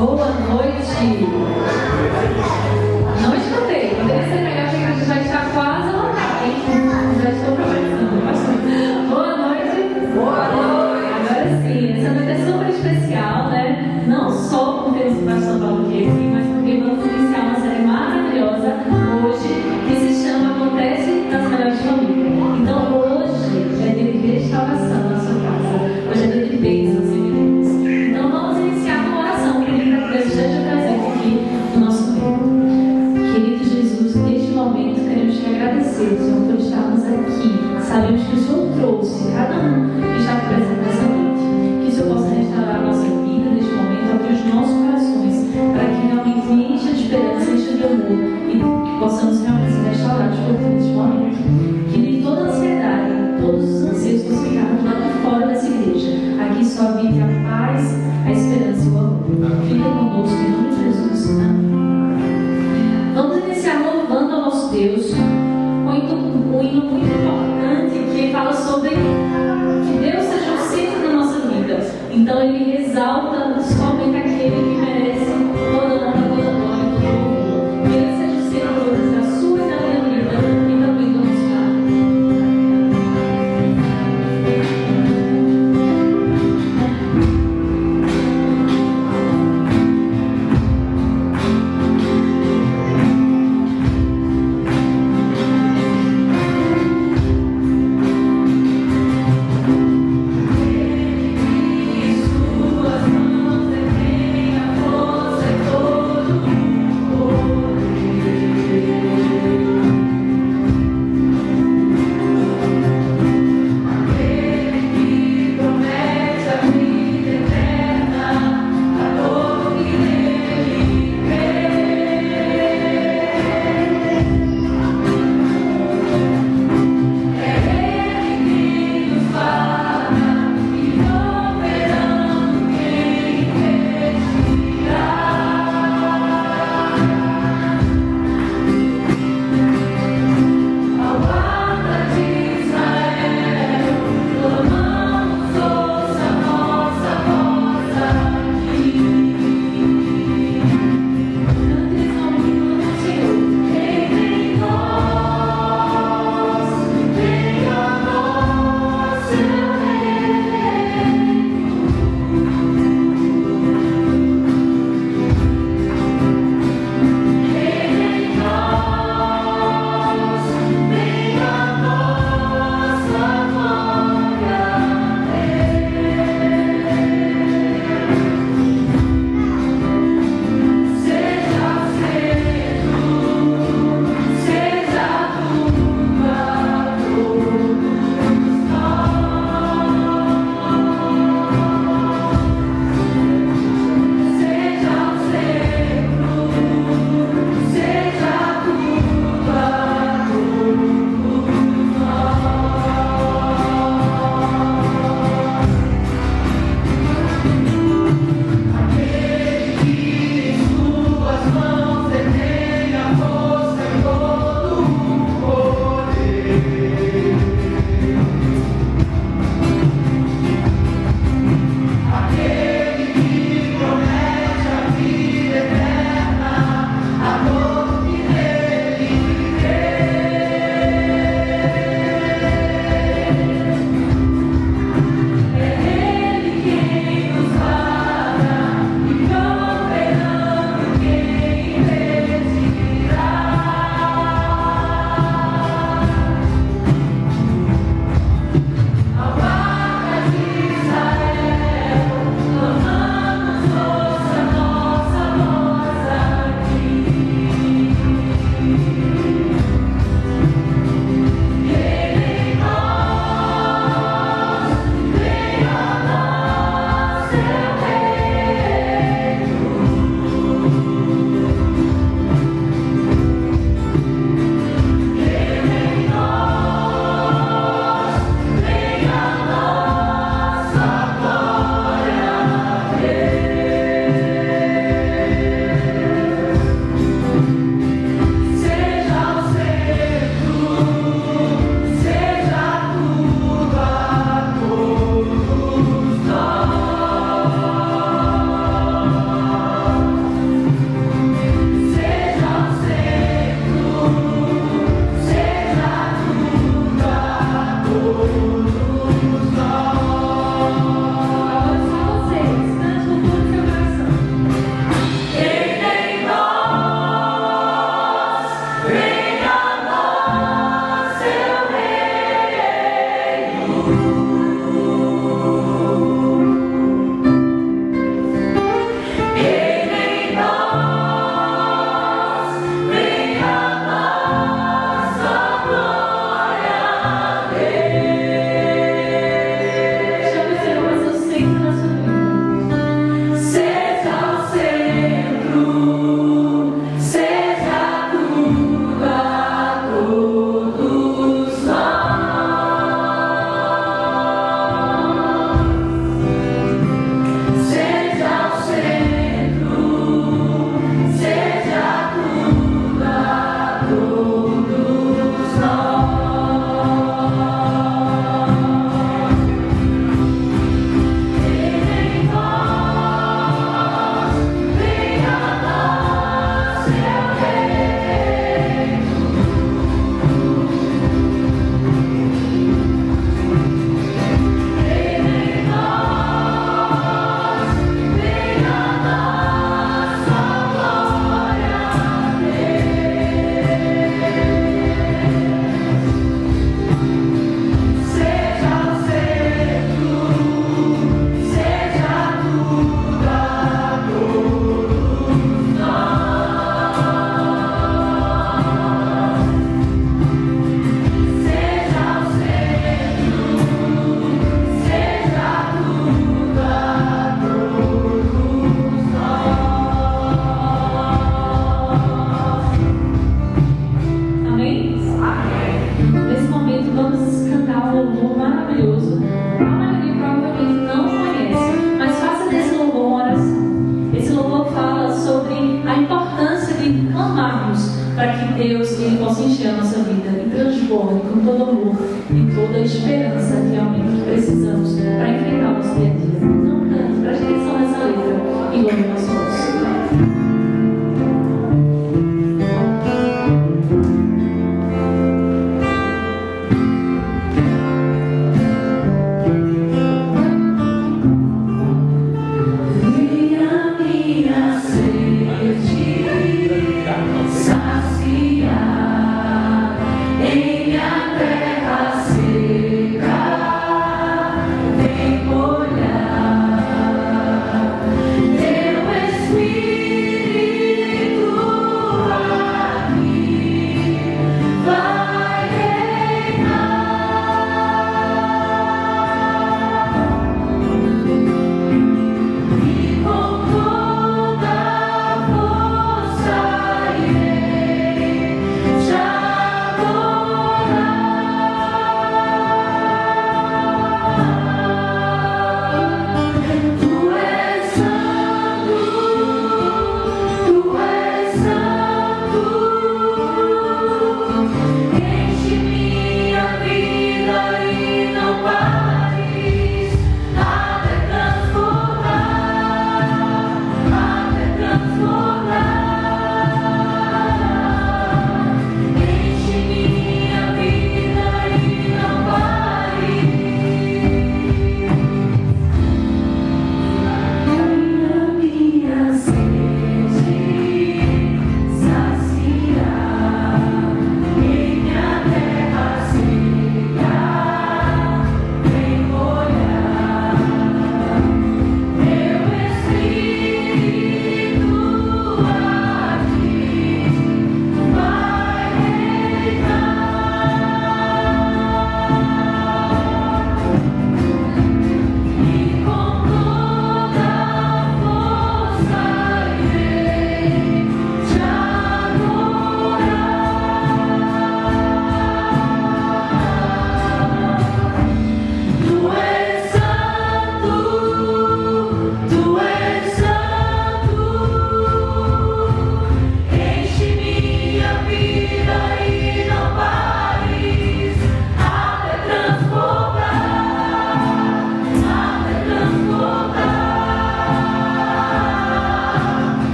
Boa noite. Não escutei. Poderia ser melhor que a gente já está quase lotada, hein? Já estou conversando. Boa noite. Boa noite. Agora sim, essa noite é super especial, né? Não só porque esse pastor Paulo aqui, mas porque vamos iniciar uma série maravilhosa hoje que se chama Acontece nas Melhores Famílias. Então hoje é dia de restauração na sua casa. Hoje é dia de bênçãos e milagres. Então vamos iniciar com uma oração que Deus esteja presente aqui no nosso meio. Querido Jesus, neste momento queremos te agradecer, Senhor, por estarmos aqui. Sabemos que o Senhor trouxe cada um que está presente nessa noite. Que o Senhor possa restaurar a nossa vida neste momento, abrir os nossos corações, para que realmente encha de esperança, encha de amor e que possamos realmente ser restaurados por Deus neste momento. Que de toda a ansiedade, todos os anseios que ficarmos lá de fora dessa igreja, aqui só habite a paz, a esperança e o amor. Fica conosco em nome de Jesus. Amém. Vamos iniciar louvando ao nosso Deus um hino muito importante que fala sobre que Deus seja o centro da nossa vida. Então ele exalta somente aquele que merece toda honra, toda glória e todo louvor. Que ele seja o centro da sua e da minha vida e também do nosso lar. Suas mãos e toda a esperança realmente que precisamos para enfrentar o nosso dia a dia. Não cante, preste atenção nessa letra e louve o nosso Deus.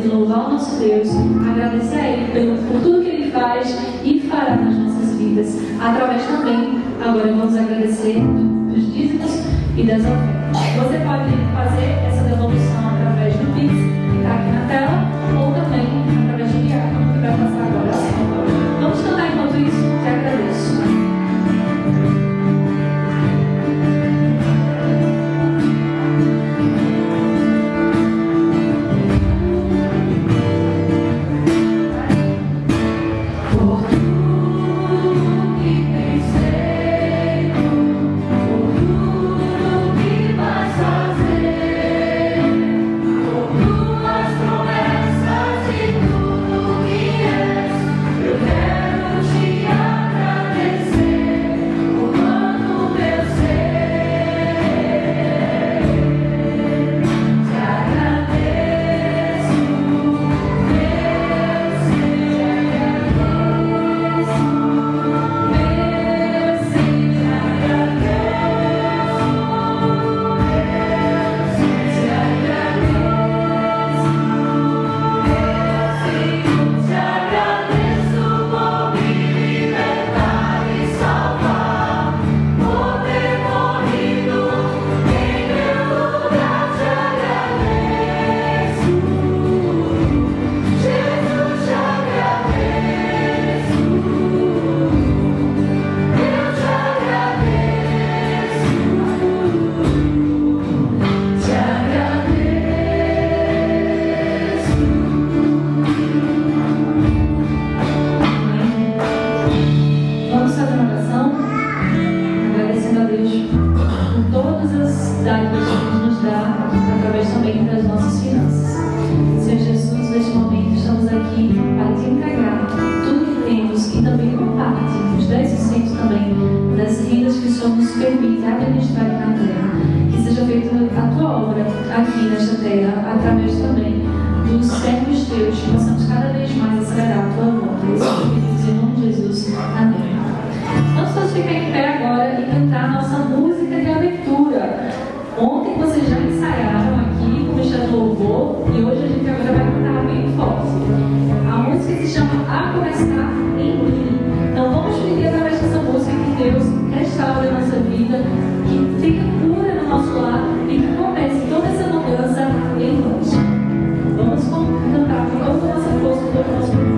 De louvar o nosso Deus, agradecer a Ele por tudo que Ele faz e fará nas nossas vidas. Através também, agora vamos agradecer dos dízimos e das ofertas. Você pode fazer essa devolução através do Pix, que está aqui na tela, ou também através do diácono, que vai passar agora. Vamos cantar enquanto isso, te agradeço. Deus, que possamos cada vez mais acelerar a tua volta. Isso eu pedi em nome de Jesus. Amém. Nós vamos ficar em pé agora e cantar a nossa música de abertura. Ontem vocês já ensaiaram aqui com o Ministério do Louvor e hoje a gente agora vai cantar bem forte. A música se chama A Começar em Mim. Então vamos pedir através dessa música que Deus restaure a nossa vida, que fique cura no nosso lar e que comece toda essa mudança em nós. Vamos cantar com toda a nossa força, com todo o nosso povo.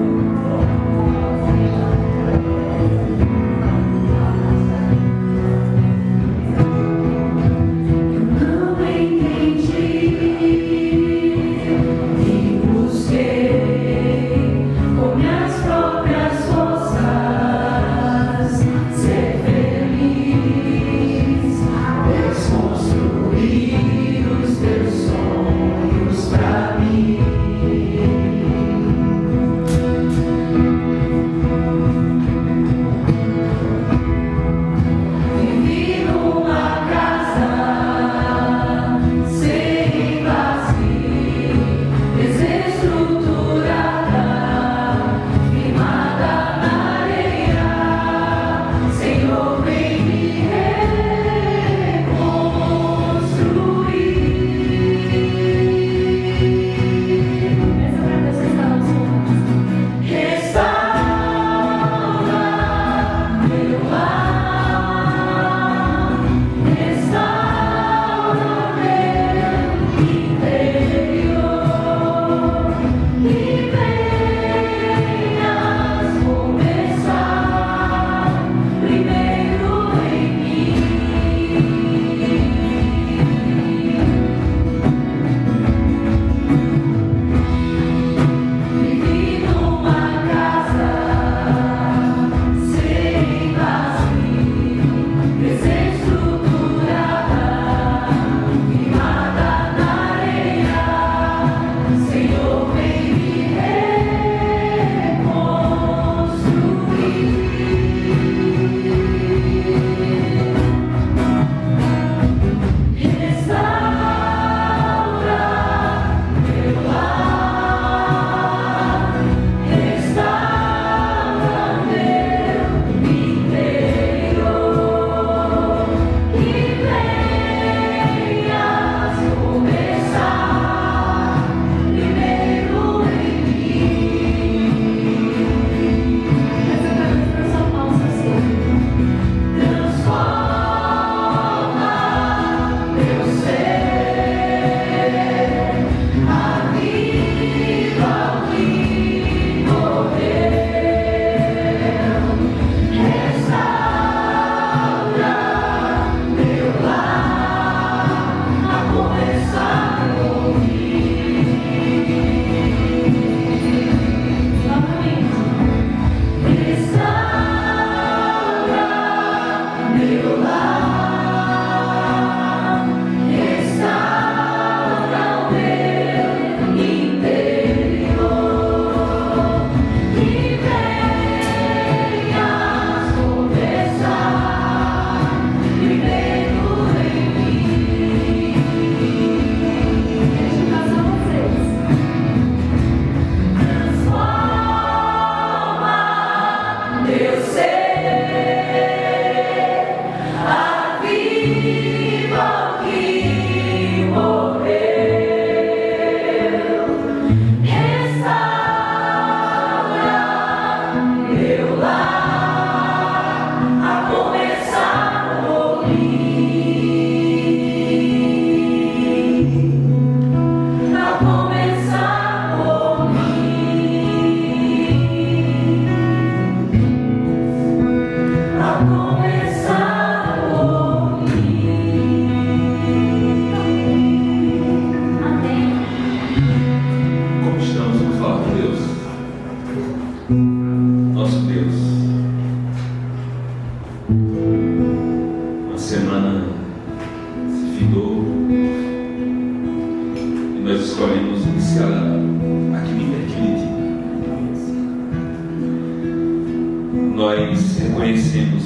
Nós reconhecemos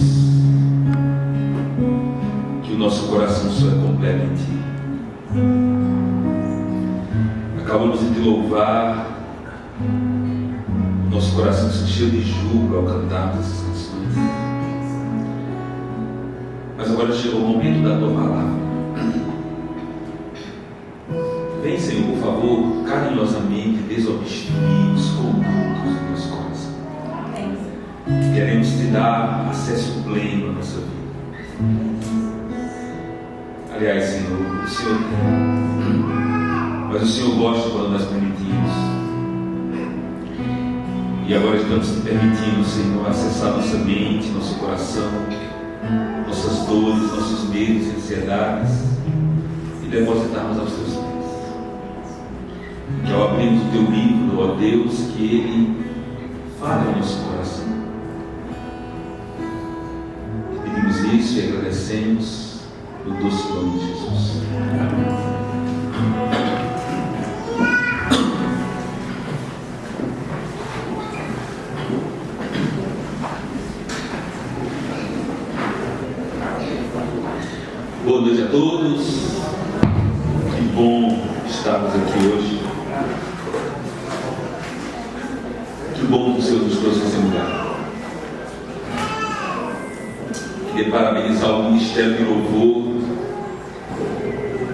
que o nosso coração só é completo em Ti. Acabamos de te louvar Nosso coração se encheu de júbilo ao cantarmos essas canções. Mas agora chegou o momento da tua palavra. Vem, Senhor, por favor, carinhosamente desobstruir os condutos do nosso coração. Queremos te dar acesso pleno à nossa vida. Aliás, Senhor, o Senhor tem, mas o Senhor gosta quando nós permitimos. E agora estamos te permitindo, Senhor, acessar nossa mente, nosso coração, nossas dores, nossos medos e ansiedades, e depositarmos aos teus pés. Que ao abrirmos o teu livro, ó Deus, que ele fale ao nosso coração. Pedimos isso e agradecemos no doce nome de Jesus. Amém. Boa noite a todos. Que bom estarmos aqui hoje. Que bom que o Senhor nos trouxe esse lugar. Queria parabenizar o Ministério de Louvor.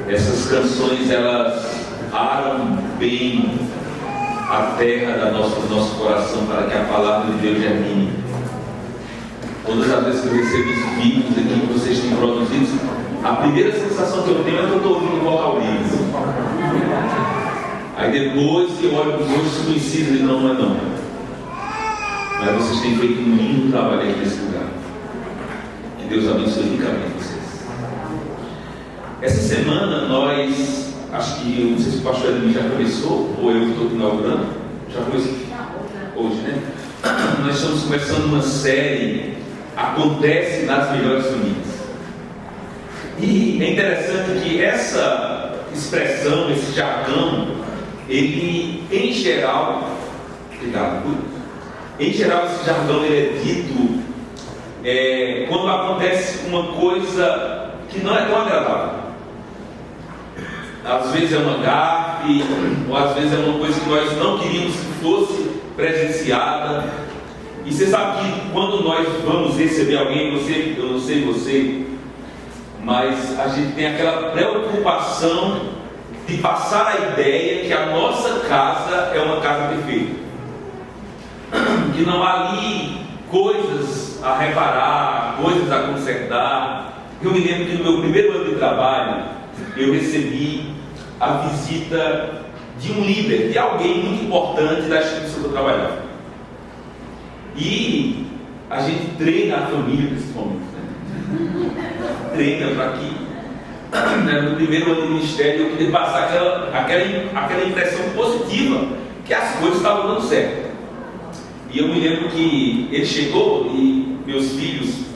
Essas canções, elas aram bem a terra do nosso coração para que a palavra de Deus germine. Todas as vezes que eu recebo os vídeos aqui que vocês têm produzido, a primeira sensação que eu tenho é que eu estou ouvindo o vocal livre. Aí depois eu olho para os outros conhecidos e não é não. Mas vocês têm feito um lindo trabalho aqui nesse lugar. Que Deus abençoe ricamente vocês. Essa semana nós, acho que, não sei se o pastor Edmir já começou, ou eu que estou inaugurando, já começou hoje, né? Nós estamos começando uma série, Acontece nas Melhores Famílias. E é interessante que essa expressão, esse jargão, ele, em geral, esse jargão ele é dito quando acontece uma coisa que não é tão agradável. Às vezes é uma gafe, ou às vezes é uma coisa que nós não queríamos que fosse presenciada. E você sabe que quando nós vamos receber alguém, eu não sei você, mas a gente tem aquela preocupação de passar a ideia que a nossa casa é uma casa perfeita, que não há ali coisas a reparar, coisas a consertar. Eu me lembro que no meu primeiro ano de trabalho eu recebi a visita de um líder, de alguém muito importante da instituição que eu trabalhava. E a gente treina a família principalmente, né? Treina para que no primeiro ano de ministério eu queria passar aquela impressão positiva que as coisas estavam dando certo. E eu me lembro que ele chegou e meus filhos,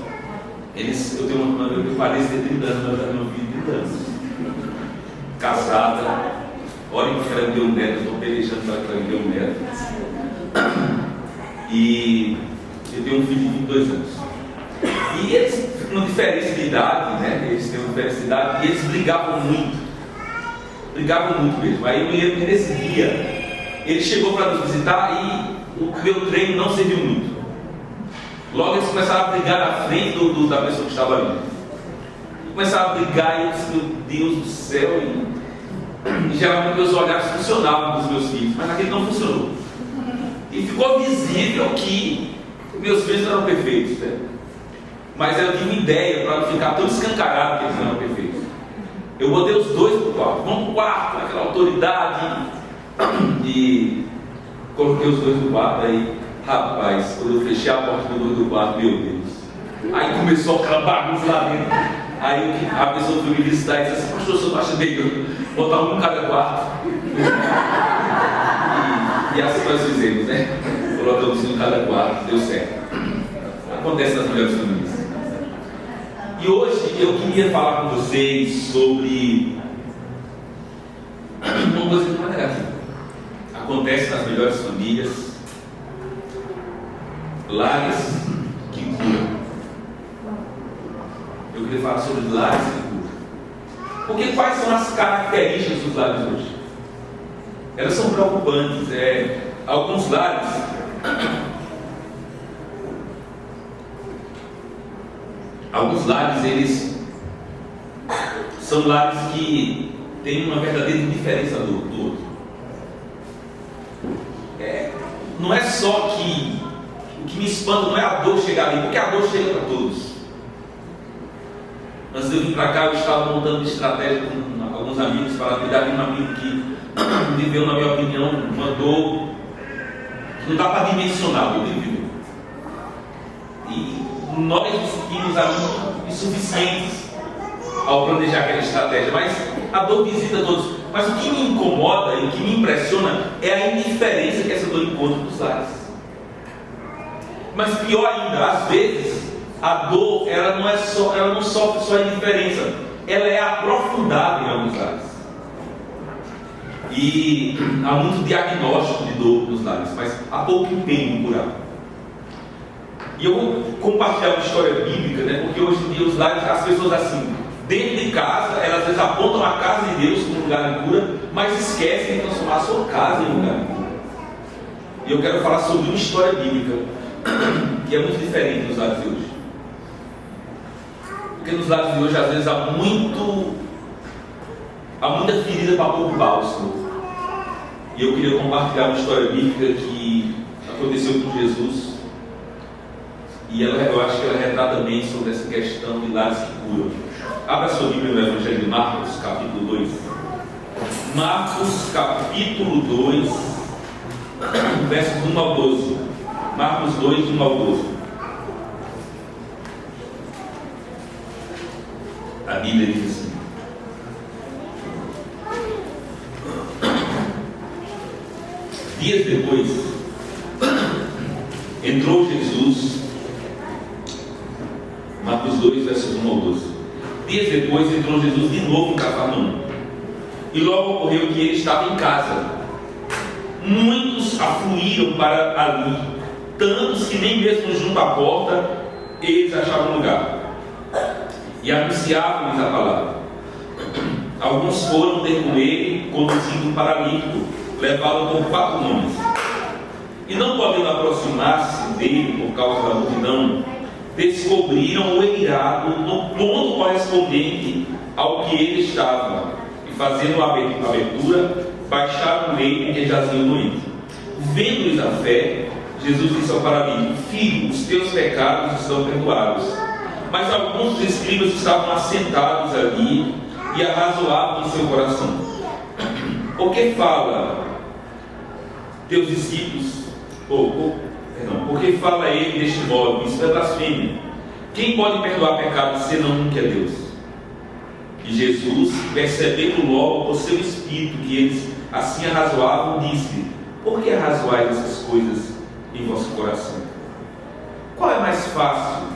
eu tenho uma irmã que parece ter 30 anos, mas eu não vi 30 anos. Casada, olhem para ela me deu um neto, eu estou pelejando para que ela me deu um neto. E eu tenho um filho de 22 anos. E eles têm uma diferença de idade, né? Eles têm uma diferença de idade e eles brigavam muito. Brigavam muito mesmo. Aí eu me lembro que nesse dia, ele chegou para nos visitar e o meu treino não serviu muito. Logo eles começaram a brigar na frente da pessoa que estava ali. Começaram a brigar e eu disse, meu Deus do céu. E geralmente meus olhares funcionavam dos meus filhos, mas naquele não funcionou. E ficou visível que meus filhos não eram perfeitos, né? Mas eu tive uma ideia para não ficar tão escancarado que eles não eram perfeitos. Eu botei os dois para o quarto. Vamos para o quarto, aquela autoridade. E coloquei os dois no quarto. Aí, rapaz, quando eu fechei a porta do quarto, meu Deus. Aí começou aquela bagunça lá dentro. Aí a pessoa foi me visitar e disse assim, pastor, o senhor acha bem botar um em cada quarto? E assim nós fizemos, né? Colocamos um em cada quarto, deu certo. Acontece nas melhores famílias. E hoje eu queria falar com vocês sobre uma coisa que não é negativa. Acontece nas melhores famílias, lares que curam. Eu queria falar sobre lares que curam. Porque quais são as características dos lares hoje? elas são preocupantes. Alguns lares eles são lares que têm uma verdadeira indiferença do outro. Não é só que o que me espanta não é a dor chegar ali, porque a dor chega para todos. Antes de eu vir para cá, eu estava montando uma estratégia com alguns amigos para cuidar de um amigo que viveu, na minha opinião, uma dor que não dá para dimensionar o que ele viveu. E nós nos sentimos ali insuficientes ao planejar aquela estratégia, mas a dor visita todos. Mas o que me incomoda e o que me impressiona é a indiferença que essa dor encontra nos lares. Mas pior ainda, às vezes a dor ela não sofre só a indiferença, ela é aprofundada em alguns lares. E há muito diagnóstico de dor nos lares, mas há pouco empenho em curar. E eu vou compartilhar uma história bíblica, né? Porque hoje em dia os lares, as pessoas assim, dentro de casa, elas às vezes apontam a casa de Deus como lugar de cura, mas esquecem de transformar a sua casa em lugar de cura. E eu quero falar sobre uma história bíblica que é muito diferente dos lares de hoje. Porque nos lares de hoje, às vezes, há muita ferida para pouco bálsamo. E eu queria compartilhar uma história bíblica que aconteceu com Jesus. E eu acho que ela retrata bem sobre essa questão de lares que curam. Abra sua Bíblia no Evangelho de Marcos, capítulo 2. Marcos, capítulo 2, versos 1 ao 12. Marcos 2, 1 ao 12. A Bíblia diz assim: dias depois, entrou Jesus. Marcos 2, versos 1 ao 12. Dias depois entrou Jesus de novo em Cafarnaum. E logo ocorreu que ele estava em casa. Muitos afluíram para ali, tantos que nem mesmo junto à porta eles achavam lugar. E anunciavam-lhes a palavra. Alguns foram ter com ele, conduzindo um paralítico, levá-lo por 4 homens. E não podendo aproximar-se dele por causa da multidão, descobriram o eirado no ponto correspondente ao que ele estava, e fazendo a abertura, baixaram o leito em que jazia o doente. Vendo-lhes a fé, Jesus disse ao paralítico: filho, os teus pecados estão perdoados. Mas alguns dos escribas estavam assentados ali e arrazoavam em seu coração: por que fala teus discípulos? Por que fala ele deste modo? Isso é blasfêmia. Quem pode perdoar pecados senão um que é Deus? E Jesus, percebendo logo por seu espírito que eles assim arrazoavam, disse: por que arrazoais essas coisas em vosso coração? Qual é mais fácil,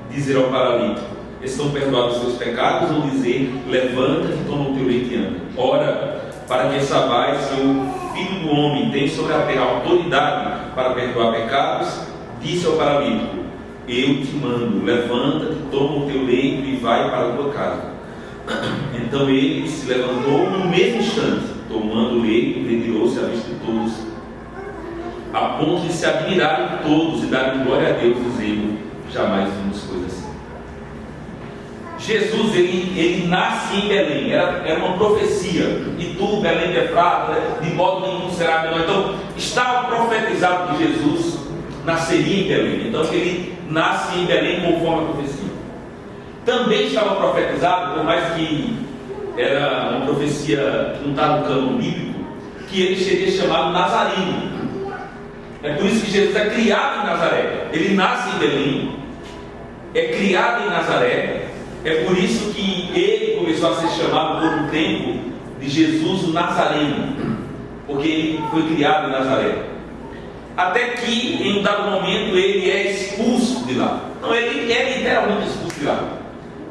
dizer ao paralítico: estão perdoados os teus pecados, ou dizer: levanta-te, toma o teu leito e anda? Ora, para que saibais que o Filho do Homem tem sobre a terra autoridade para perdoar pecados, disse ao paralítico: eu te mando, levanta-te, toma o teu leito e vai para a tua casa. Então ele se levantou no mesmo instante, tomando o leito, retirou-se à vista de todos, a ponto de se admirarem todos e darem glória a Deus, dizendo: jamais vimos coisa assim. Jesus, ele nasce em Belém, era uma profecia: e tu, Belém de Efrata, de modo nenhum será menor. Então estava profetizado que Jesus nasceria em Belém. Então ele nasce em Belém conforme a profecia. Também estava profetizado, por mais que era uma profecia que não está no cânon bíblico, que ele seria chamado Nazareno. É por isso que Jesus é criado em Nazaré. Ele nasce em Belém, é criado em Nazaré. É por isso que ele começou a ser chamado por um tempo de Jesus o Nazareno, porque ele foi criado em Nazaré. Até que em um dado momento ele é expulso de lá. Não, ele é literalmente expulso de lá.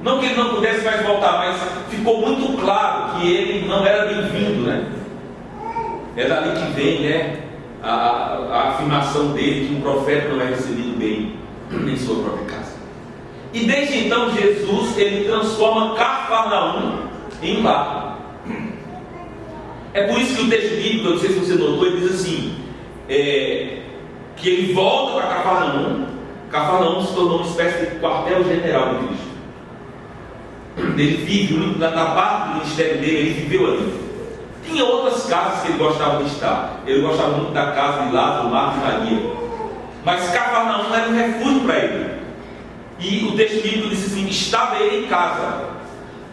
Não que ele não pudesse mais voltar, mas ficou muito claro que ele não era bem-vindo, né? É dali que vem, né, a afirmação dele que um profeta não é recebido bem em sua própria casa. E desde então Jesus, ele transforma Cafarnaum em lar. É por isso que o texto bíblico, eu não sei se você notou, ele diz assim, que ele volta para Cafarnaum. Cafarnaum se tornou uma espécie de quartel-general de Cristo. Ele vive, na parte do ministério dele, ele viveu ali. Tinha outras casas que ele gostava de estar. Ele gostava muito da casa de Lázaro, Marta e Maria. Mas Cafarnaum era um refúgio para ele. E o texto bíblico diz assim: estava ele em casa.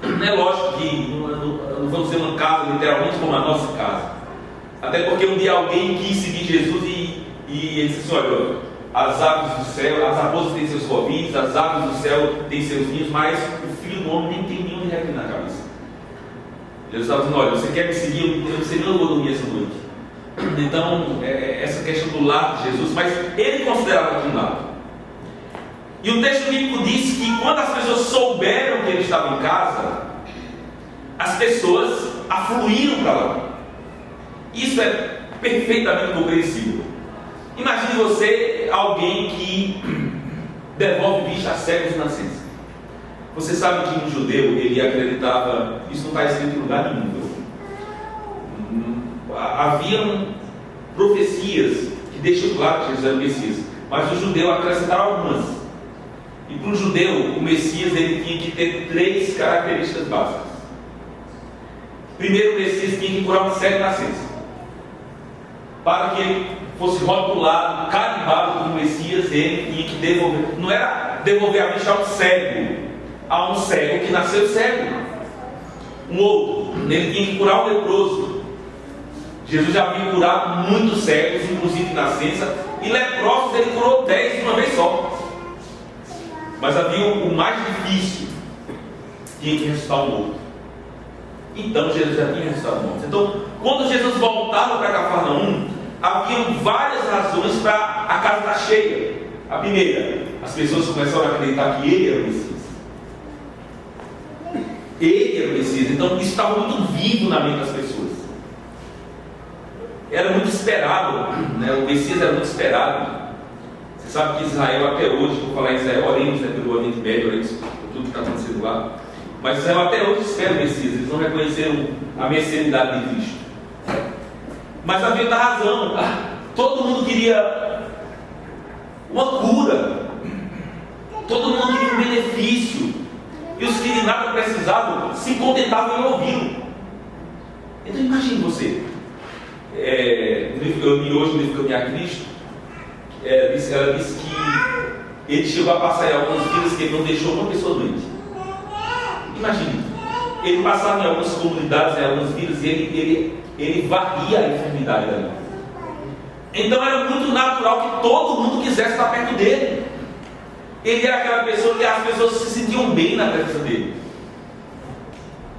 É lógico que não vamos dizer uma casa literalmente como a nossa casa. Até porque um dia alguém quis seguir Jesus e ele disse assim: olha, as aves do céu, as raposas têm seus covis, as aves do céu têm seus ninhos, mas o filho do homem nem tem nenhum de reclinar na cabeça. Jesus estava dizendo: olha, você quer me seguir? Eu não sei nem onde eu vou dormir essa noite. Então, essa questão do lar de Jesus, mas ele considerava aquilo lar. E o texto bíblico diz que quando as pessoas souberam que ele estava em casa, as pessoas afluíram para lá. Isso é perfeitamente compreensível. Imagine você, alguém que devolve vista a cegos e nascentes. Você sabe que um judeu, ele acreditava, isso não está escrito em lugar nenhum. Haviam profecias que deixam claro que Jesus era o Messias, mas o judeu acrescentaram algumas. E para o judeu, o Messias ele tinha que ter 3 características básicas. Primeiro, o Messias tinha que curar um cego nascença. Para que ele fosse rotulado, carimbado como Messias, ele tinha que devolver. Não era devolver a vista a um cego que nasceu cego. Um outro, ele tinha que curar o leproso. Jesus já havia curado muitos cegos, inclusive de nascença, e leprosos ele curou 10 de uma vez só. Mas havia o mais difícil, tinha que ressuscitar o morto. Então Jesus já tinha ressuscitado o morto. Então, quando Jesus voltava para Cafarnaum, havia várias razões para a casa estar cheia. A primeira, as pessoas começaram a acreditar que ele era o Messias. Ele era o Messias. Então isso estava muito vivo na mente das pessoas. Era muito esperado, né? O Messias era muito esperado. Você sabe que Israel até hoje, vou falar em Israel, oremos, né, pelo Oriente Médio, oremos por tudo que está acontecendo lá. Mas Israel até hoje espera o Messias. Eles não reconheceram a messianidade de Cristo. Mas havia outra razão. Todo mundo queria uma cura. Todo mundo queria um benefício. E os que de nada precisavam se contentavam em ouvi-lo. Então imagine você. Hoje no livro Caminhar Cristo, ela disse que ele chegou a passar em algumas vidas que ele não deixou uma pessoa doente. Imagine, ele passava em algumas comunidades, em algumas vidas, e ele varria a enfermidade dali. Então era muito natural que todo mundo quisesse estar perto dele. Ele era aquela pessoa que as pessoas se sentiam bem na presença dele.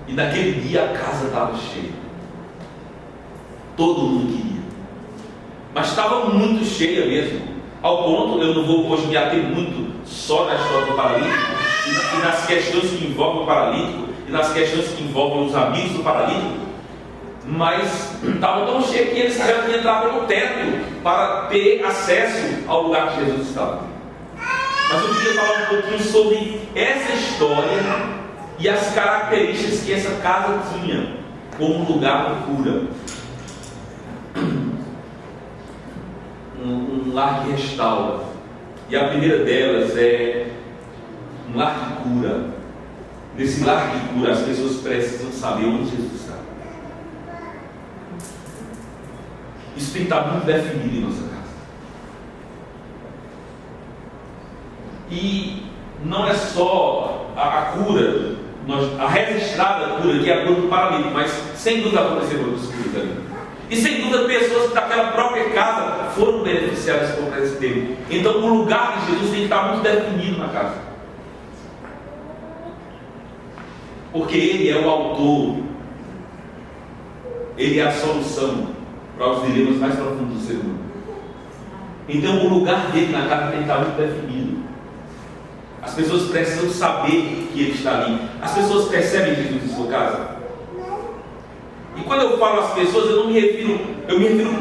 E naquele dia a casa estava cheia. Todo mundo queria. Mas estava muito cheia mesmo. Ao ponto, eu não vou hoje me ater muito só na história do paralítico e nas questões que envolvem o paralítico e nas questões que envolvem os amigos do paralítico. Mas estava tão cheio que eles tiveram que entrar pelo teto para ter acesso ao lugar que Jesus estava. Mas eu queria falar um pouquinho sobre essa história e as características que essa casa tinha como lugar de cura. Um lar que restaura. E a primeira delas é um lar de cura. Nesse lar de cura, as pessoas precisam saber onde Jesus está. Isso tem que estar muito definido em nossa casa. E não é só a cura, a registrada cura, que é a cura do paralítico, mas sem dúvida aconteceram outras curas ali. E sem dúvida pessoas daquela própria casa foram beneficiadas por esse tempo. Então o lugar de Jesus tem que estar muito definido na casa. Porque Ele é o autor, Ele é a solução para os dilemas mais profundos do ser humano. Então o lugar dele na casa tem que estar muito definido. As pessoas precisam saber que Ele está ali. As pessoas percebem Jesus em sua casa. E quando eu falo às pessoas, eu me refiro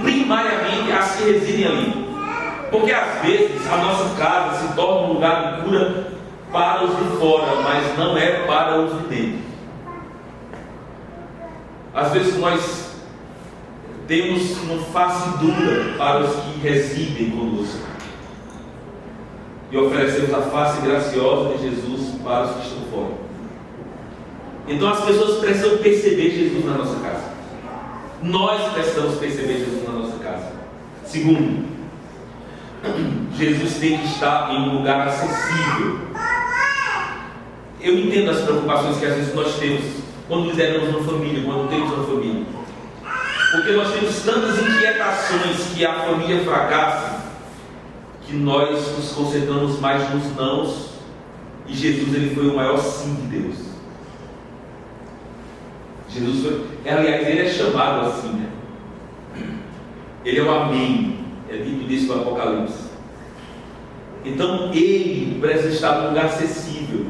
primariamente às que residem ali. Porque às vezes a nossa casa se torna um lugar de cura para os de fora, mas não é para os de dentro. Às vezes nós temos uma face dura para os que residem conosco e oferecemos a face graciosa de Jesus para os que estão fora. Então as pessoas precisam perceber Jesus na nossa casa. Nós precisamos perceber Jesus na nossa casa. Segundo, Jesus tem que estar em um lugar acessível. Eu entendo as preocupações que às vezes nós temos quando lideramos uma família, quando temos uma família. Porque nós temos tantas inquietações que a família fracassa, que nós nos concentramos mais nos nãos, e Jesus, ele foi o maior sim de Deus. Jesus foi, aliás, ele é chamado assim, né? Ele é o amém, é dito disso no Apocalipse. Então ele precisa estar num lugar acessível.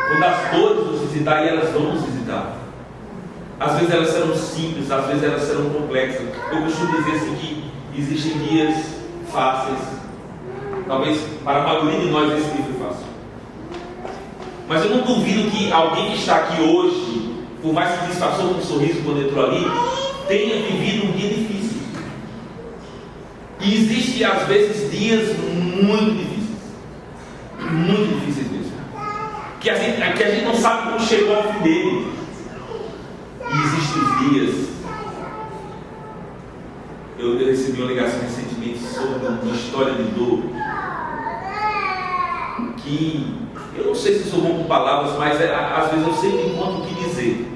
Quando as dores nos visitarem, elas vão nos visitar. Às vezes elas serão simples, às vezes elas serão complexas. Eu costumo dizer assim que existem dias fáceis. Talvez para a maioria de nós esse dia foi fácil. Mas eu não duvido que alguém que está aqui hoje, por mais que disfarçou com um sorriso quando entrou ali, tenha vivido um dia difícil. E existem às vezes dias muito difíceis. Muito difíceis mesmo. Que a gente não sabe como chegou ao fim dele. E existem os dias. Eu recebi uma ligação recentemente sobre uma história de dor que eu não sei se sou bom com palavras, mas às vezes eu sempre encontro o que dizer.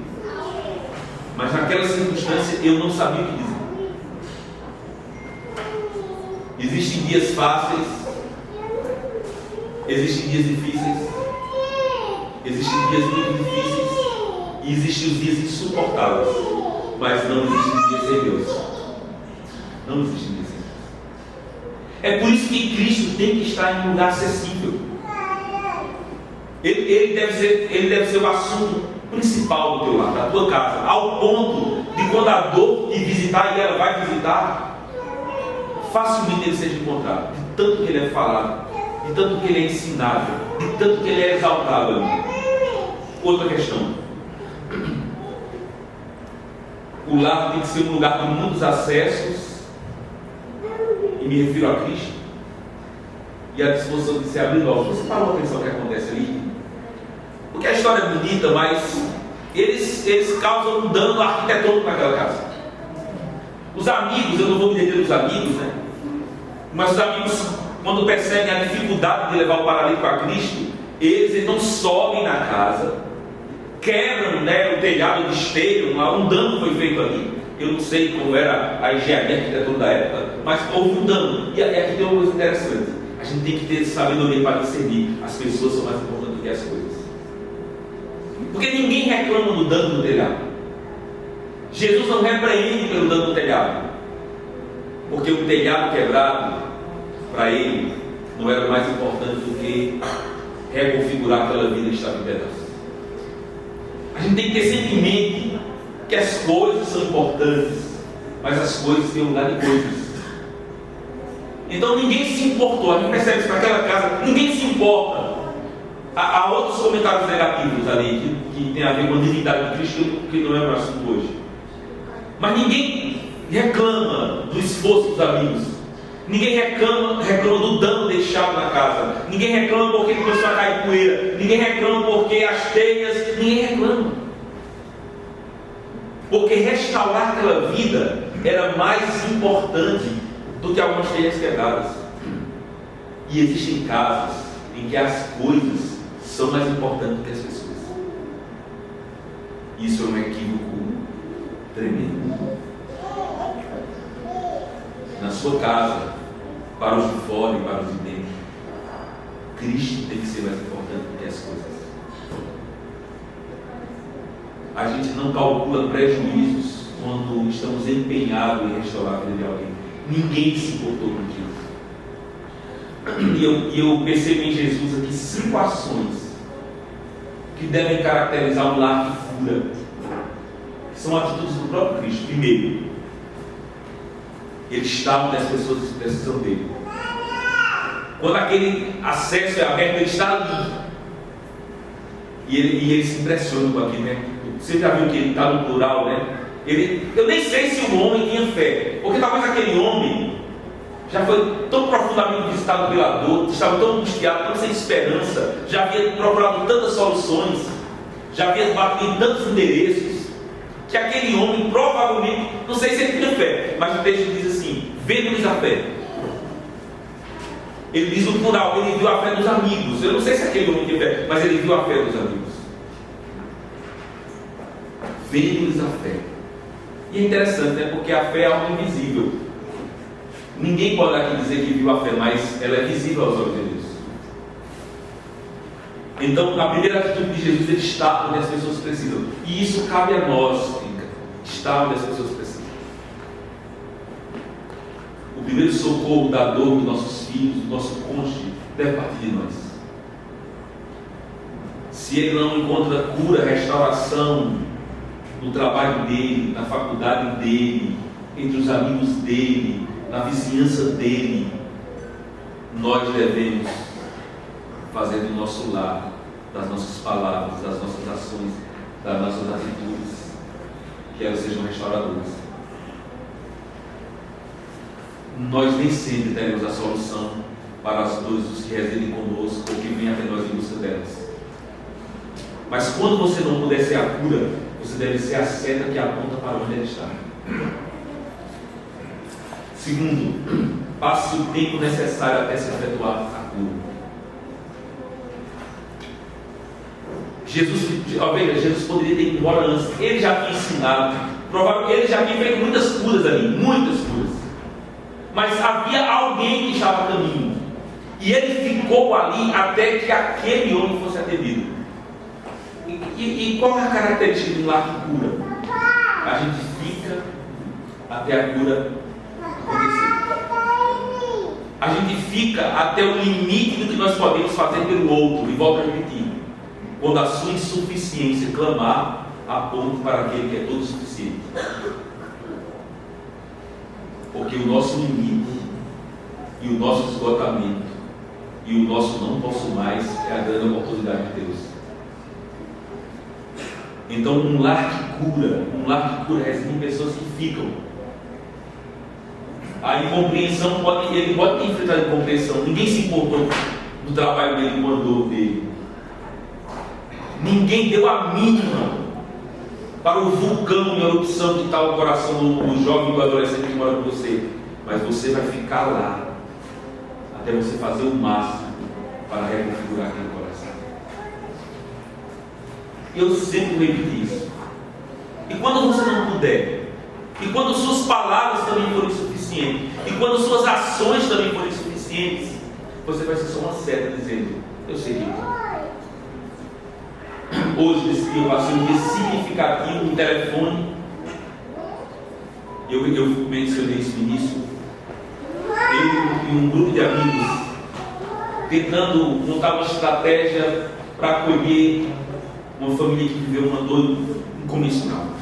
Mas naquela circunstância eu não sabia o que dizer. Existem dias fáceis, existem dias difíceis, existem dias muito difíceis e existem os dias insuportáveis, mas não existem dias sem Deus. Não existem dias sem Deus. É por isso que Cristo tem que estar em um lugar acessível. Ele deve ser o assunto principal do teu lar, da tua casa, ao ponto de quando a dor te visitar, e ela vai visitar, facilmente ele seja encontrado, de tanto que ele é falado, de tanto que ele é ensinado, de tanto que ele é exaltado ali. Outra questão: o lar tem que ser um lugar com muitos acessos, e me refiro a Cristo, e a disposição de se abrir novos. Você parou atenção no que acontece ali? Porque a história é bonita, mas eles causam um dano arquitetônico naquela casa. Os amigos, eu não vou me deter nos amigos, né? Mas os amigos, quando percebem a dificuldade de levar o paralítico a Cristo, eles então sobem na casa, quebram, né, o telhado de esteio, um dano foi feito ali. Eu não sei como era a engenharia arquitetônica da época, mas houve um dano. E aqui tem uma coisa interessante: a gente tem que ter sabedoria para discernir. As pessoas são mais importantes do que as coisas. Porque ninguém reclama do dano do telhado. Jesus não repreende pelo dano do telhado, porque o telhado quebrado, para ele, não era mais importante do que reconfigurar aquela vida que estava em pedaços. A gente tem que ter sempre em mente que as coisas são importantes, mas as coisas têm um lugar de coisas. Então ninguém se importou. A gente percebe isso naquela casa, ninguém se importa. Há outros comentários negativos ali que tem a ver com a divindade de Cristo, que não é o assunto hoje. Mas ninguém reclama do esforço dos amigos. Ninguém reclama do dano deixado na casa. Ninguém reclama porque começou a cair poeira. Ninguém reclama porque as telhas. Ninguém reclama. Porque restaurar aquela vida era mais importante do que algumas telhas quebradas. E existem casas em que as coisas são mais importantes do que as pessoas. Isso é um equívoco tremendo. Na sua casa, para os de fora e para os de dentro, Cristo tem que ser mais importante do que as coisas. A gente não calcula prejuízos quando estamos empenhados em restaurar a vida de alguém. Ninguém se importou com aquilo. E eu percebo em Jesus aqui 5 ações que devem caracterizar um lar que cura. São atitudes do próprio Cristo. Primeiro, ele está onde as pessoas precisam dele. Quando aquele acesso é aberto, ele está ali. E ele se impressiona com aquilo, né? Você já viu que ele está no plural, né? Eu nem sei se o homem tinha fé, porque talvez aquele homem já foi tão profundamente visitado pela dor, estava tão angustiado, tão sem esperança, já havia procurado tantas soluções, já havia batido em tantos endereços, que aquele homem provavelmente, não sei se ele tinha fé, mas o texto diz assim: vendo-lhes a fé. Ele diz o plural, ele viu a fé dos amigos. Eu não sei se aquele homem tinha fé, mas ele viu a fé dos amigos. Vendo-lhes a fé. E é interessante, né? Porque a fé é algo invisível. Ninguém pode aqui dizer que viu a fé, mas ela é visível aos olhos de Deus. Então, a primeira atitude de Jesus, ele está onde as pessoas precisam. E isso cabe a nós, estar onde as pessoas precisam. O primeiro socorro da dor dos nossos filhos, do nosso cônjuge, deve partir de nós. Se ele não encontra cura, restauração no trabalho dele, na faculdade dele, entre os amigos dele, na vizinhança dele, nós devemos fazer do nosso lar, das nossas palavras, das nossas ações, das nossas atitudes, que elas sejam restauradoras. Nós nem sempre teremos a solução para as dores dos que residem conosco ou que vêm até nós em busca delas. Mas quando você não puder ser a cura, você deve ser a seta que aponta para onde ele está. Segundo, passe o tempo necessário até se efetuar a cura. Jesus poderia ter ido embora antes. Ele já tinha ensinado, provavelmente ele já tinha feito muitas curas ali, muitas curas. Mas havia alguém que estava a caminho, e ele ficou ali até que aquele homem fosse atendido. E qual é a característica de um lar que cura? A gente fica até a cura acontecer. A gente fica até o limite do que nós podemos fazer pelo outro. E volto a repetir: quando a sua insuficiência clamar, aponte para aquele que é todo suficiente. Porque o nosso limite e o nosso esgotamento e o nosso não posso mais é a grande oportunidade de Deus. Então, um lar que cura reside em pessoas que ficam. A incompreensão ele pode ter enfrentado a incompreensão. Ninguém se importou do trabalho dele, com a dor dele. Ninguém deu a mínima para o vulcão de erupção que está o coração do jovem e do adolescente que mora com você. Mas você vai ficar lá até você fazer o máximo para reconfigurar aquele coração. Eu sempre repito isso. E quando você não puder, e quando suas palavras também forem insuficientes, e quando suas ações também forem insuficientes, você vai ser só uma seta dizendo: eu sei que hoje eu passei um dia significativo no telefone. Eu mencionei isso no início. Eu e um grupo de amigos tentando montar uma estratégia para acolher uma família que viveu uma dor inconmensurável.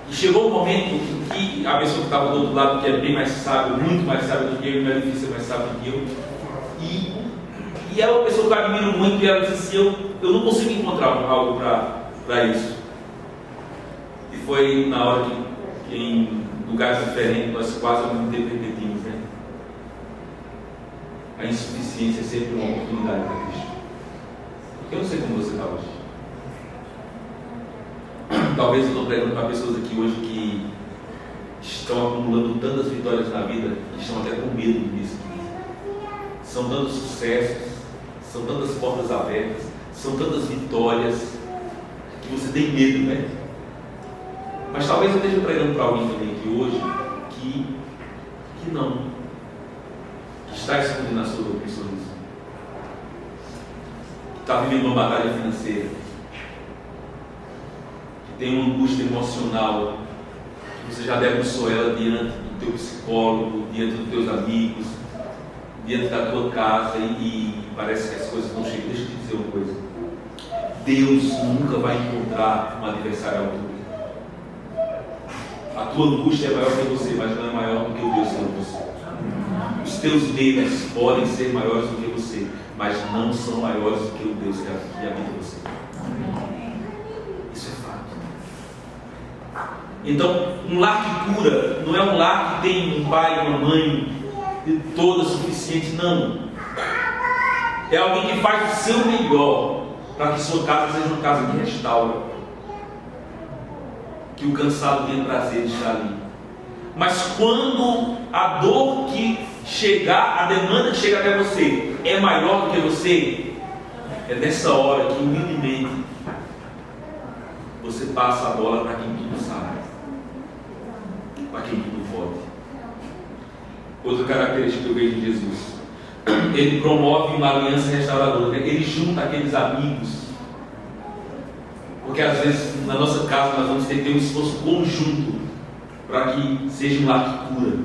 E chegou um momento em que a pessoa que estava do outro lado, que é bem mais sábio, muito mais sábio do que eu, e mais difícil, mais sábio do que eu, e é uma pessoa que eu admiro muito, e ela disse assim: eu não consigo encontrar algo para isso. E foi na hora que em lugares diferentes nós quase ao mesmo tempo repetimos, né? A insuficiência é sempre uma oportunidade para Cristo. Eu não sei como você está hoje. Talvez eu estou pregando para pessoas aqui hoje que estão acumulando tantas vitórias na vida, que estão até com medo disso. São tantos sucessos, são tantas portas abertas, são tantas vitórias, que você tem medo, né? Mas talvez eu esteja pregando para alguém também aqui hoje que não, que está escondendo na sua dor, isso, que está vivendo uma batalha financeira, que tem uma angústia emocional, que você já debruçou ela diante do teu psicólogo, diante dos teus amigos, diante da tua casa, e parece que as coisas não chegam. Deixa eu te dizer uma coisa: Deus nunca vai encontrar um adversário à altura. A tua angústia é maior que você, mas não é maior do que o Deus que ama você. Os teus medos podem ser maiores do que você, mas não são maiores do que o Deus que habita em você. Isso é fato. Então, um lar que cura não é um lar que tem um pai e uma mãe toda suficiente, não. É alguém que faz o seu melhor para que sua casa seja uma casa que restaura, que o cansado tenha prazer de estar ali. Mas quando a dor que chegar, a demanda que chega até você é maior do que você, é nessa hora que humildemente você passa a bola para quem tudo sabe, para quem tudo pode. Outra característica que eu vejo em Jesus: ele promove uma aliança restauradora, ele junta aqueles amigos, porque às vezes na nossa casa nós vamos ter que ter um esforço conjunto para que seja um lar que cura.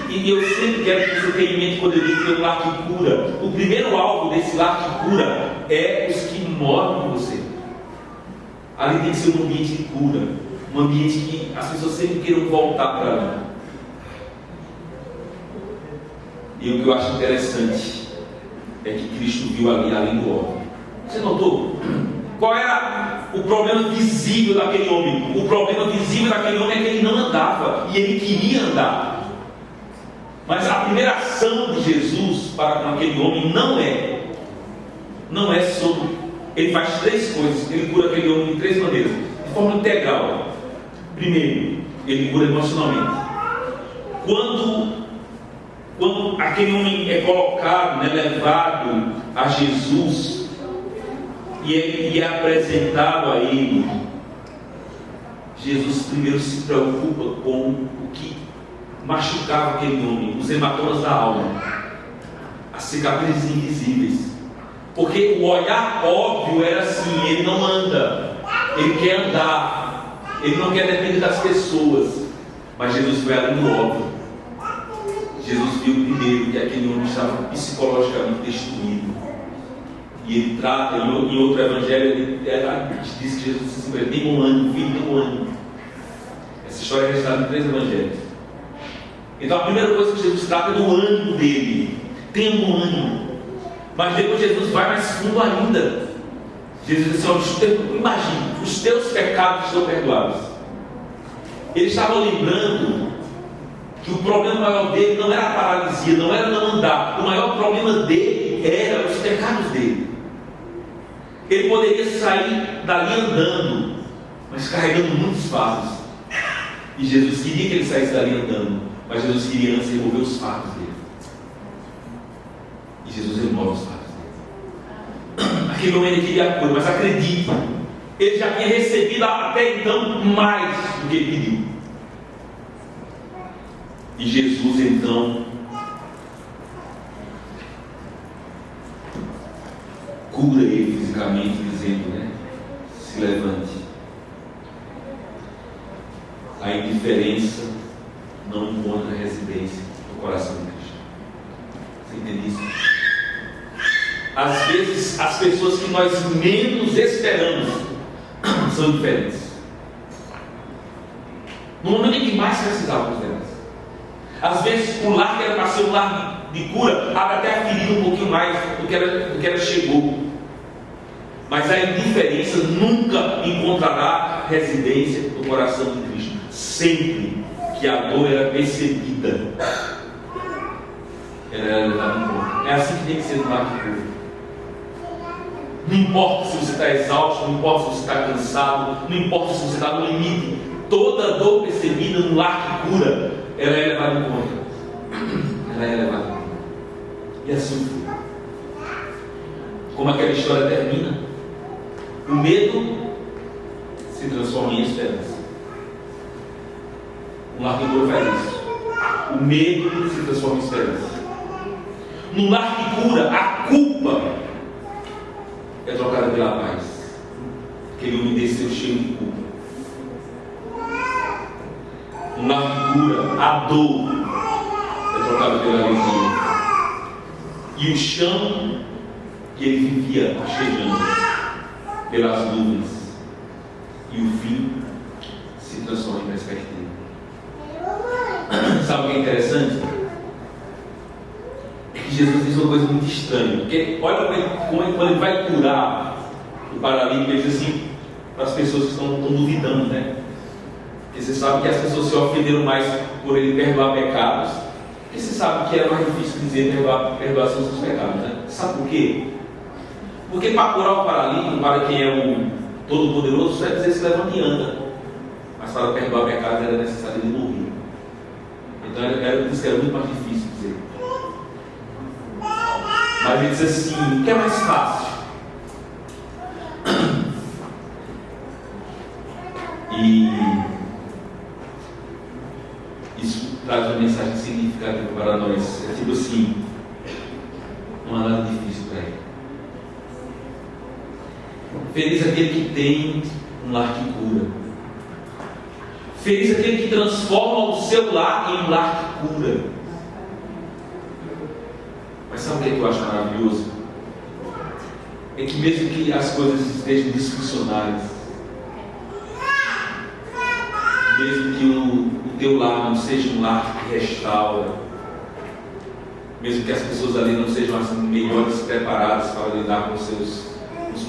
E eu sempre quero que você tenha em mente, quando eu digo que é um lar que cura, o primeiro alvo desse lar que cura é os que moram com você. Ali tem que ser um ambiente que cura, um ambiente que as pessoas sempre queiram voltar para ali. E o que eu acho interessante é que Cristo viu ali além do óbvio. Você notou? Qual era o problema visível daquele homem? O problema visível daquele homem é que ele não andava e ele queria andar. Mas a primeira ação de Jesus para com aquele homem não é sobre. Ele faz três coisas. Ele cura aquele homem de três maneiras, de forma integral. Primeiro, ele cura emocionalmente. Quando aquele homem é colocado, levado a Jesus, e ele é apresentado a ele, Jesus primeiro se preocupa com o que machucava aquele homem, os hematomas da alma, as cicatrizes invisíveis. Porque o olhar óbvio era assim: ele não anda, ele quer andar, ele não quer depender das pessoas. Mas Jesus foi além do óbvio. Jesus viu primeiro que aquele homem estava psicologicamente destruído. E ele trata, em outro evangelho, ele diz que Jesus disse para ele: tem bom ânimo, filho, tem bom ânimo. Essa história é registrada em 3 evangelhos. Então a primeira coisa que Jesus trata é do ânimo dele. Tenha bom ânimo. Mas depois Jesus vai mais fundo ainda. Jesus diz assim: imagine, os teus pecados estão perdoados. Ele estava lembrando que o problema maior dele não era a paralisia, não era não andar. O maior problema dele era os pecados dele. Ele poderia sair dali andando, mas carregando muitos fardos. E Jesus queria que ele saísse dali andando, mas Jesus queria antes remover os fardos dele. E Jesus remove os fardos dele. Aquele homem ele queria a cura, mas acredite, ele já tinha recebido até então mais do que ele pediu. E Jesus então cura ele fisicamente, dizendo, se levante. A indiferença não encontra residência no coração de Cristo. Você entende isso? Às vezes as pessoas que nós menos esperamos são indiferentes. No momento em que mais precisávamos delas. Às vezes o lar que era para ser um lar de cura abre até a ferida um pouquinho mais do que ela chegou. Mas a indiferença nunca encontrará residência no coração de Cristo. Sempre que a dor era percebida, ela era levada em conta. É assim que tem que ser no lar de cura. Não importa se você está exausto, não importa se você está cansado, não importa se você está no limite. Toda dor percebida no lar de cura, ela é levada em conta. Ela é levada em conta. E assim foi. Como aquela história termina, o medo se transforma em esperança. Um lar de cura faz isso. O medo se transforma em esperança. No lar de cura, a culpa é trocada pela paz. Aquele homem desceu cheio de culpa. No lar de cura, a dor é trocada pela alegria. E o chão que ele vivia chegando pelas nuvens, e o fim se transforma em perspectiva. Sabe o que é interessante? É que Jesus diz uma coisa muito estranha. Porque olha quando ele vai curar o paralítico, ele diz assim: para as pessoas que estão duvidando, né? Porque você sabe que as pessoas se ofenderam mais por ele perdoar pecados, porque você sabe que era mais difícil dizer perdoação dos seus pecados, né? Sabe por quê? Porque para curar o paralítico, para quem é o Todo-Poderoso, é dizer se levanta e anda. Mas para perdoar pecados era necessário ele morrer. Então era por isso que era muito mais difícil dizer. Mas ele diz assim: o que é mais fácil? E isso traz uma mensagem significativa para nós. É tipo assim: não há nada difícil para ele. Feliz aquele que tem um lar que cura. Feliz aquele que transforma o seu lar em um lar que cura. Mas sabe o que eu acho maravilhoso? É que mesmo que as coisas estejam disfuncionais, mesmo que o teu lar não seja um lar que restaura, mesmo que as pessoas ali não sejam as melhores preparadas para lidar com suas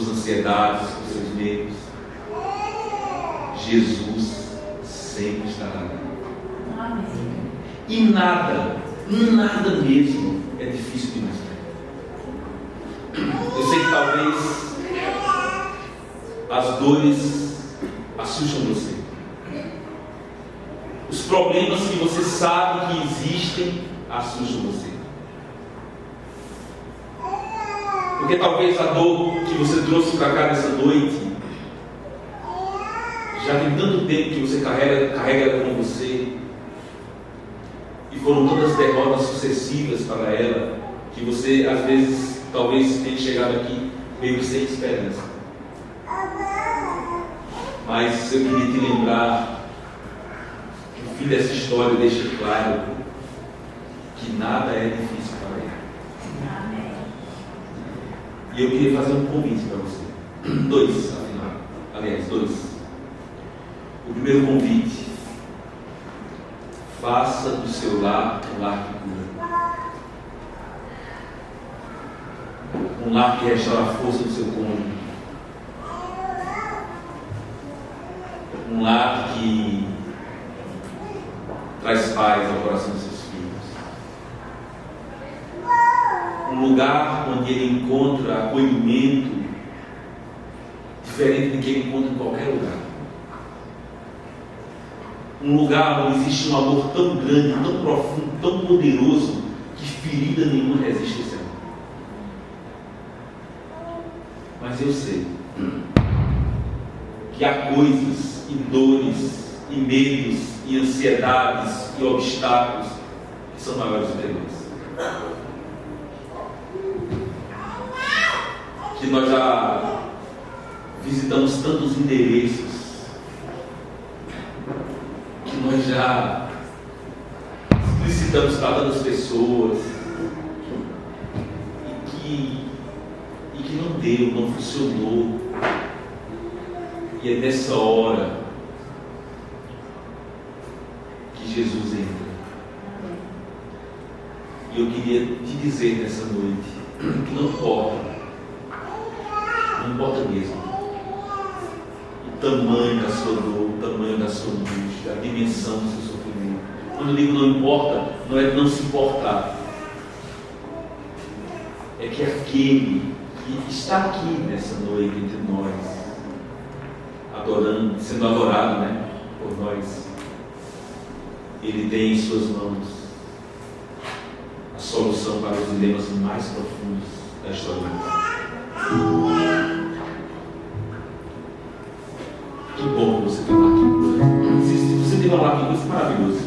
ansiedades, com seus medos, Jesus sempre estará lá. E nada mesmo é difícil demais. Eu sei que talvez as dores assustam você. Os problemas que você sabe que existem assustam você. Porque talvez a dor que você trouxe para cá nessa noite já tem tanto tempo que você carrega ela com você, e foram tantas derrotas sucessivas para ela, que você às vezes talvez tenha chegado aqui meio que sem esperança. Mas eu queria te lembrar que o fim dessa história deixa claro que nada é difícil para ele. E eu queria fazer um convite para você. Dois. O primeiro convite: faça do seu lar um lar que cura. Um lar que restaura a força do seu cônjuge. Um lar que traz paz ao coração dos seus filhos. Um lugar onde ele encontra acolhimento diferente do que ele encontra em qualquer lugar. Um lugar onde existe um amor tão grande, tão profundo, tão poderoso, que ferida nenhuma resiste esse amor. Mas eu sei que há coisas, e dores, e medos, e ansiedades, e obstáculos que são maiores do que nós. Que nós já visitamos tantos endereços, que nós já explicitamos para tantas pessoas, e que não deu, não funcionou. E é nessa hora que Jesus entra. E eu queria te dizer nessa noite que não importa mesmo o tamanho da sua dor, o tamanho da sua angústia, a dimensão do seu sofrimento. Quando eu digo não importa, não é não se importar, é que aquele que está aqui nessa noite entre nós, sendo adorado, né, por nós, ele tem em suas mãos a solução para os dilemas mais profundos da história humana. Que bom que você tem um lar que cura. Se você tem um lar que cura, isso é maravilhoso.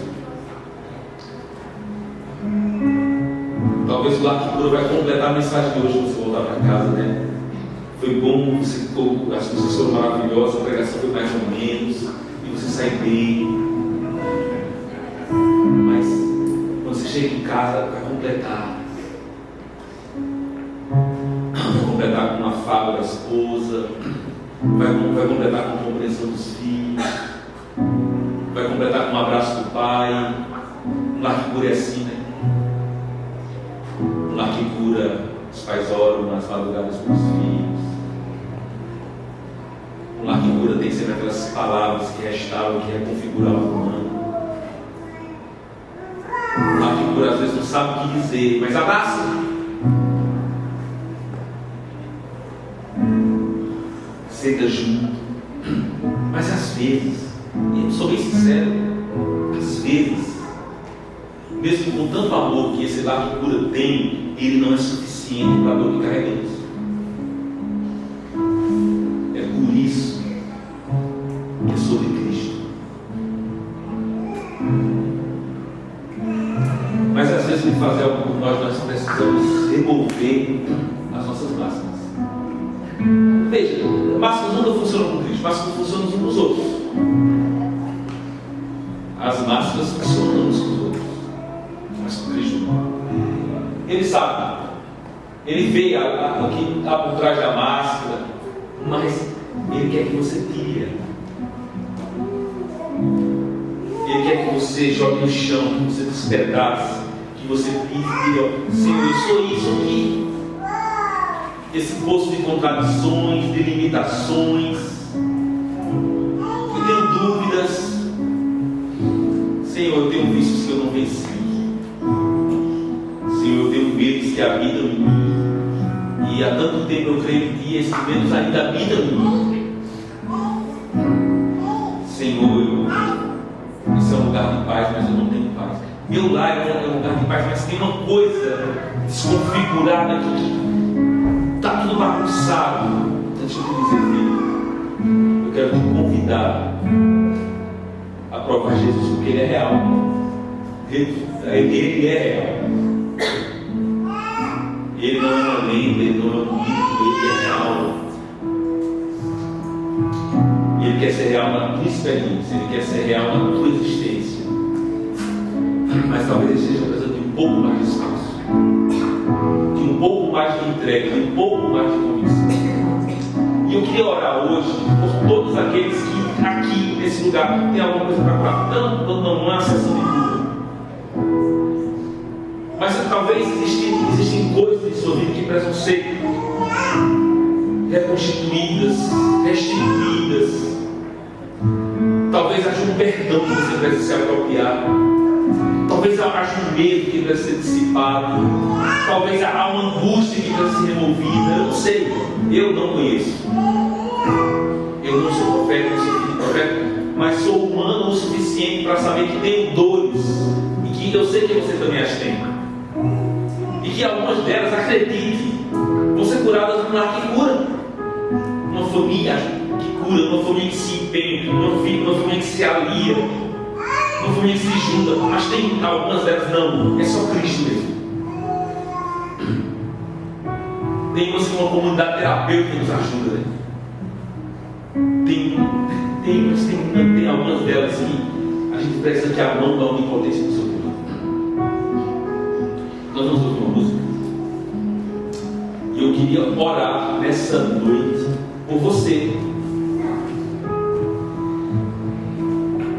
Talvez o lar que cura vai completar a mensagem de hoje quando você voltar para casa, né? Foi bom, as coisas foram maravilhosas, a pregação foi mais ou menos, e você sai bem. Mas quando você chega em casa, vai completar. Vai completar com uma fábula da esposa, vai completar com a compreensão dos filhos, vai completar com um abraço do pai. Um lar que cura é assim, né? Um lar que cura, os pais oram nas madrugadas pelos filhos. Um lar que cura conhecendo aquelas palavras que restauram, que reconfiguram o humano. A figura às vezes não sabe o que dizer, mas abraça. Senta junto. Mas às vezes, e eu sou bem sincero, às vezes, mesmo com tanto amor que esse lar que cura tem, ele não é suficiente para a dor que carregamos. É por isso que é sobre Cristo. Mas às vezes, para fazer algo por nós precisamos remover as nossas máscaras. Veja, máscaras nunca funcionam com Cristo, máscaras funcionam uns com os outros. As máscaras funcionam uns com os outros, mas com Cristo não. Ele sabe, ele vê o que está por trás da máscara, mas ele quer que você tire. Ele quer que você jogue no chão, que você despedace, que você pise, Senhor, eu sou isso aqui. Esse poço de contradições, de limitações, eu tenho dúvidas. Senhor, eu tenho vícios que eu não venci. Senhor, eu tenho medos que habitam em mim. E há tanto tempo eu creio em Ti, e esses medos ainda habitam em mim. Senhor, isso é um lugar de paz, mas eu não tenho paz. Meu lar é um lugar de paz, mas tem uma coisa desconfigurada aqui. Está tudo bagunçado. Deixa eu te dizer, filho, eu quero te convidar a provar Jesus, porque Ele é real. Ele é real. Ele não é uma lenda, Ele não é um mito, Ele é real. Ele quer ser real na tua experiência, Ele quer ser real na tua existência. Mas talvez Ele esteja precisando de um pouco mais de espaço, de um pouco mais de entrega, de um pouco mais de convicção. E eu queria orar hoje por todos aqueles que aqui nesse lugar tem alguma coisa para curar. Não é uma sessão de cura, mas talvez existem coisas em sua vida que precisam ser reconstituídas, restituídas. Talvez haja um perdão que você precisa se apropriar. Talvez haja um medo que precisa ser dissipado. Talvez haja uma angústia que precisa ser removida. Eu não sei. Eu não conheço. Eu não sou profeta, não sou filho de profeta, mas sou humano o suficiente para saber que tenho dores e que eu sei que você também as tem. E que algumas delas, acredite, vão ser curadas num lar que cura. Uma família que cura, uma família que se empenha, uma família que se alia, uma família que se junta. Mas tem algumas delas não, é só Cristo mesmo. Tem umas que uma comunidade terapêutica nos ajuda, né? Tem algumas delas que a gente precisa que a mão da onipotência do seu Deus. Nós vamos ouvir uma música. E eu queria orar nessa noite por você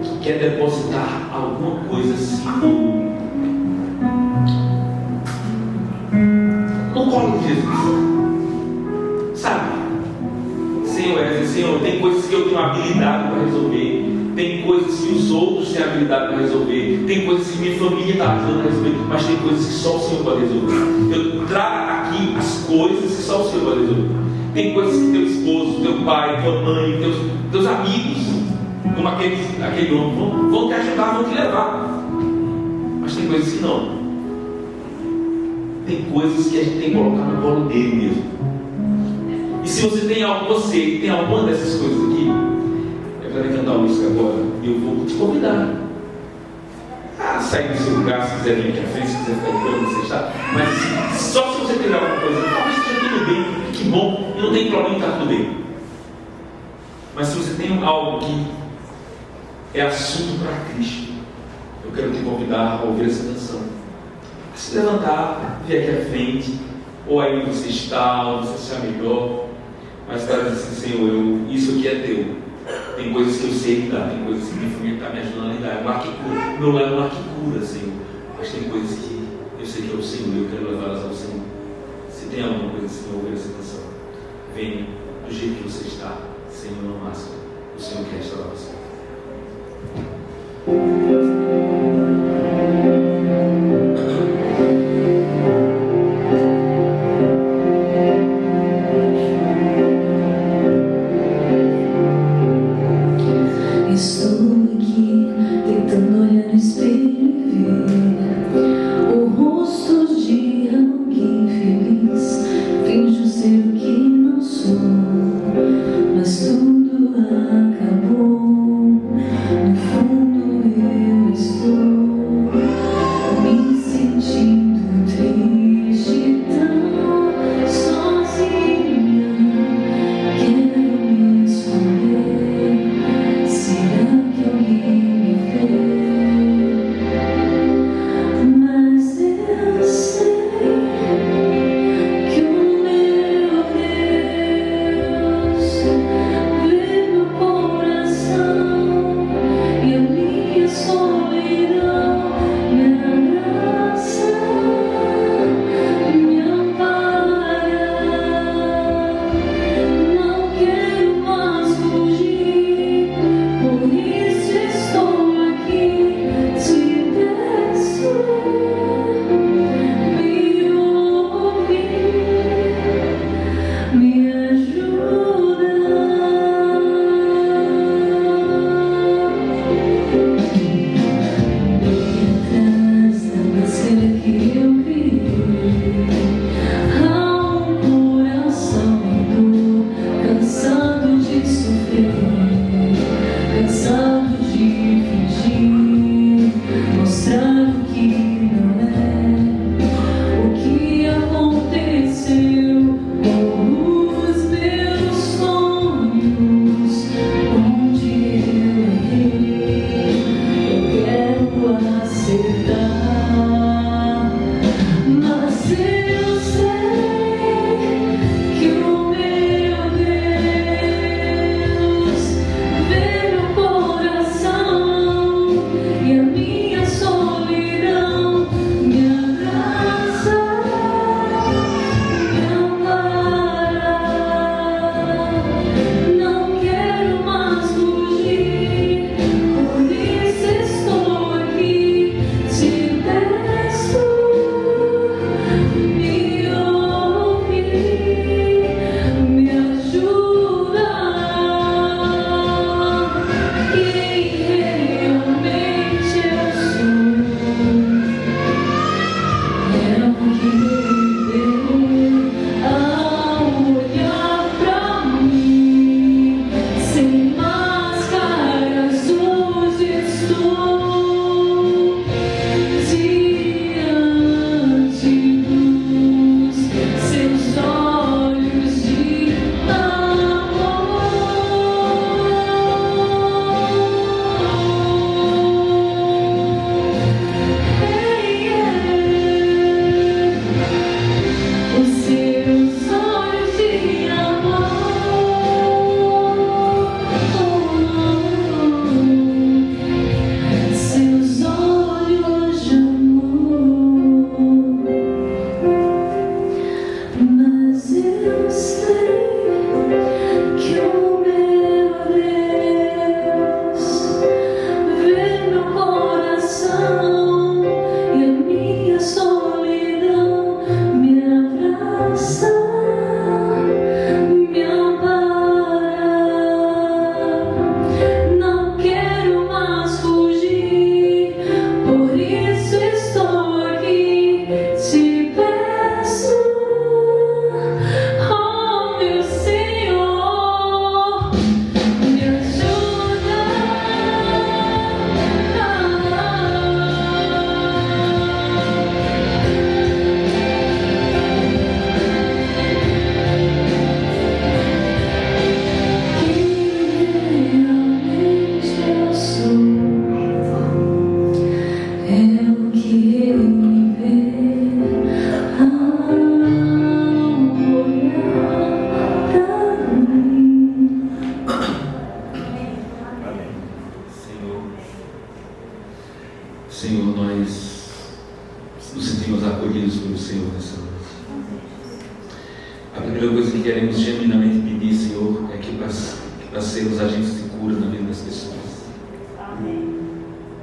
que quer depositar alguma coisa assim no colo de Jesus. Sabe? Senhor, tem coisas que eu tenho habilidade para resolver, tem coisas que os outros têm habilidade para resolver, tem coisas que minha família está ajudando a resolver, mas tem coisas que só o Senhor pode resolver. Eu trago aqui as coisas que só o Senhor pode resolver. Tem coisas que teu esposo, teu pai, tua mãe, teus amigos, como aquele homem, vão te ajudar, vão te levar. Mas tem coisas que não. Tem coisas que a gente tem que colocar no colo dele mesmo. E se você tem alguma dessas coisas aqui, eu quero cantar uma música agora, e eu vou te convidar a sair do seu lugar, se quiser vir aqui à frente, se quiser ficar aí quando você está. Mas só se você tiver alguma coisa, talvez esteja tudo bem, que bom, e não tem problema, está tudo bem. Mas se você tem algo que é assunto para Cristo, eu quero te convidar a ouvir essa canção. A se levantar, vir aqui à frente, ou aí onde você está, onde você está melhor, mas para dizer assim, Senhor, isso aqui é teu. Tem coisas que eu sei lidar, tem coisas que minha família está me ajudando a lidar. É um lar que cura, meu lar é um lar que cura, Senhor. Mas tem coisas que eu sei que é o Senhor e eu quero levá-las ao Senhor. Se tem alguma coisa assim, ouvir essa canção, venha do jeito que você está, sem nenhuma máscara. o Senhor quer restaurar você. Senhor, nós nos sentimos acolhidos pelo Senhor nessa noite. A primeira coisa que queremos genuinamente pedir, Senhor, é que para sermos agentes de cura, cura na vida das pessoas,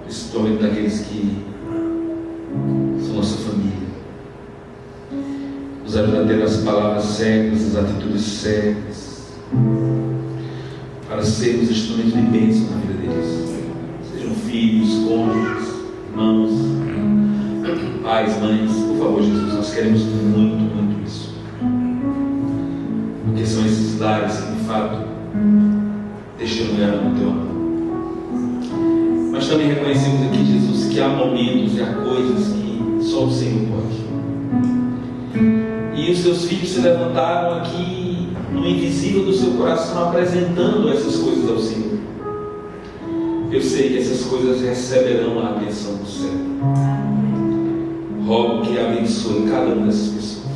principalmente daqueles que são nossa família. Nos ajuda a ter as palavras certas, as atitudes certas, para sermos instrumentos de bênção na vida deles. Sejam filhos, cônjuges, irmãos, pais, mães. Por favor, Jesus, nós queremos muito, muito isso. Porque são esses lares que, de fato, testemunharam o teu amor. Mas também reconhecemos aqui, Jesus, que há momentos e há coisas que só o Senhor pode. E os seus filhos se levantaram aqui no invisível do seu coração, apresentando essas coisas ao Senhor. Eu sei que essas coisas receberão a atenção do céu. Rogo que abençoe cada uma dessas pessoas.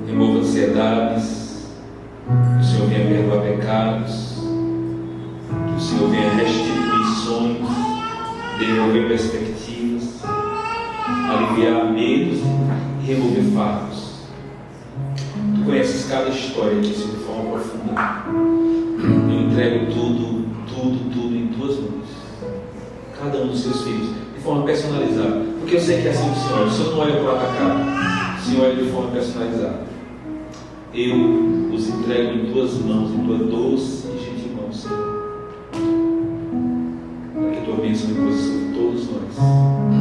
Remova ansiedades, que o Senhor venha perdoar pecados, que o Senhor venha restituir sonhos, devolver perspectivas, aliviar medos e remover fardos. Tu conheces cada história aqui de forma profunda. Eu entrego tudo em tuas mãos. Cada um dos seus filhos, de forma personalizada. Porque eu sei que é assim o Senhor. O Senhor não olha para o atacado, o Senhor olha de forma personalizada. Eu os entrego em tuas mãos, em tua doce e gentil mão, Senhor. Para que a tua bênção repouse sobre todos nós.